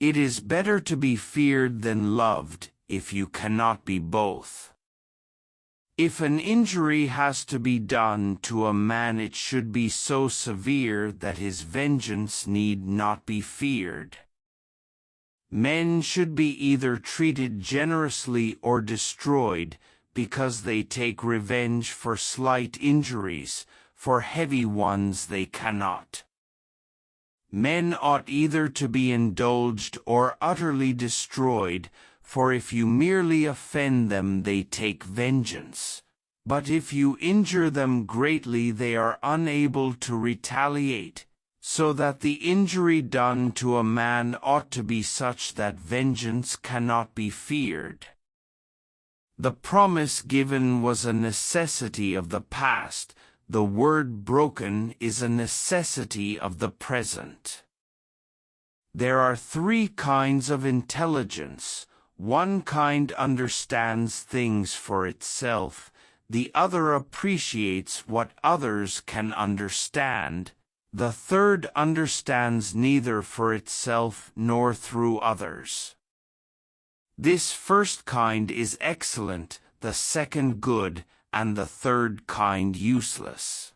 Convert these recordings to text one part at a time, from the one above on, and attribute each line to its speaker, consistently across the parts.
Speaker 1: It is better to be feared than loved, if you cannot be both. If an injury has to be done to a man, it should be so severe that his vengeance need not be feared. Men should be either treated generously or destroyed, because they take revenge for slight injuries, for heavy ones they cannot. Men ought either to be indulged or utterly destroyed, for if you merely offend them they take vengeance, but if you injure them greatly they are unable to retaliate, so that the injury done to a man ought to be such that vengeance cannot be feared. The promise given was a necessity of the past. The word broken is a necessity of the present. There are three kinds of intelligence. One kind understands things for itself, the other appreciates what others can understand, the third understands neither for itself nor through others. This first kind is excellent, the second good, and the third kind useless.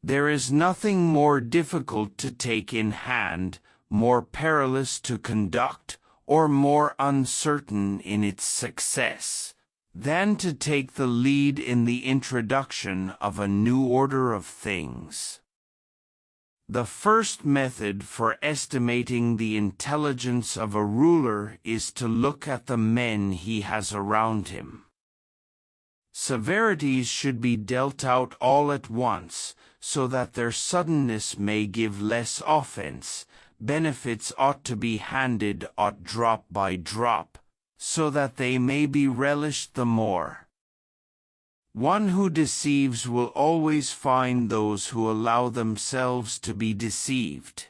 Speaker 1: There is nothing more difficult to take in hand, more perilous to conduct, or more uncertain in its success, than to take the lead in the introduction of a new order of things. The first method for estimating the intelligence of a ruler is to look at the men he has around him. Severities should be dealt out all at once, so that their suddenness may give less offense. Benefits ought to be handed out drop by drop, so that they may be relished the more. One who deceives will always find those who allow themselves to be deceived.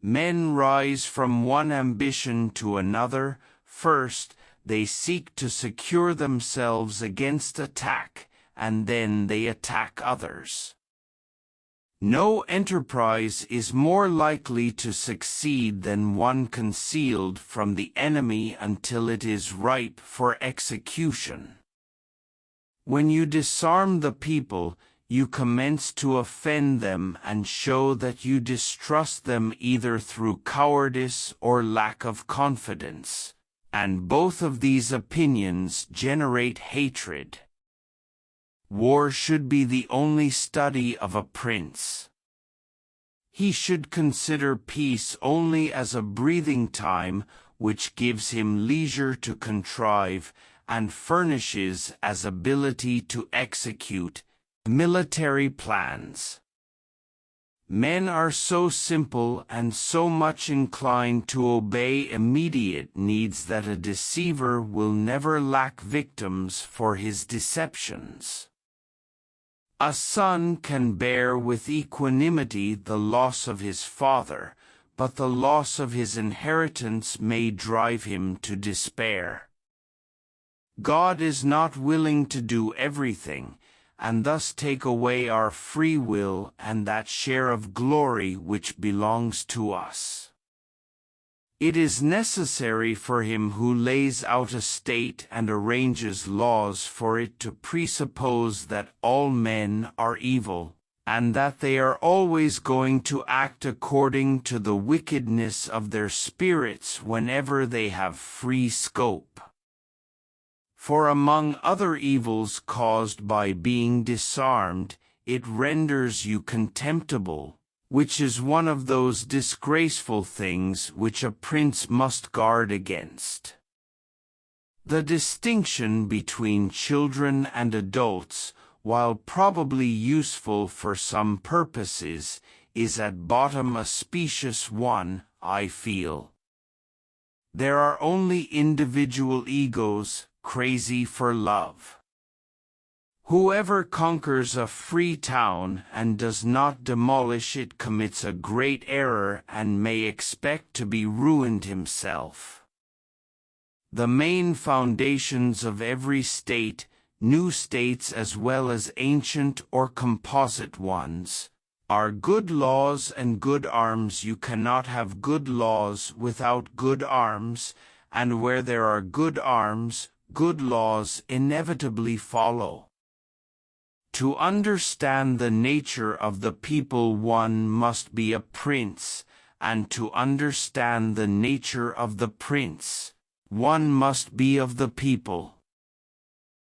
Speaker 1: Men rise from one ambition to another. First, they seek to secure themselves against attack, and then they attack others. No enterprise is more likely to succeed than one concealed from the enemy until it is ripe for execution. When you disarm the people, you commence to offend them and show that you distrust them either through cowardice or lack of confidence, and both of these opinions generate hatred. War should be the only study of a prince. He should consider peace only as a breathing time which gives him leisure to contrive, and furnishes as ability to execute military plans. Men are so simple and so much inclined to obey immediate needs that a deceiver will never lack victims for his deceptions. A son can bear with equanimity the loss of his father, but the loss of his inheritance may drive him to despair. God is not willing to do everything, and thus take away our free will and that share of glory which belongs to us. It is necessary for him who lays out a state and arranges laws for it to presuppose that all men are evil, and that they are always going to act according to the wickedness of their spirits whenever they have free scope. For among other evils caused by being disarmed, it renders you contemptible, which is one of those disgraceful things which a prince must guard against. The distinction between children and adults, while probably useful for some purposes, is at bottom a specious one, I feel. There are only individual egos, crazy for love. Whoever conquers a free town and does not demolish it commits a great error and may expect to be ruined himself. The main foundations of every state, new states as well as ancient or composite ones, are good laws and good arms. You cannot have good laws without good arms, and where there are good arms, good laws inevitably follow. To understand the nature of the people, one must be a prince, and to understand the nature of the prince, one must be of the people.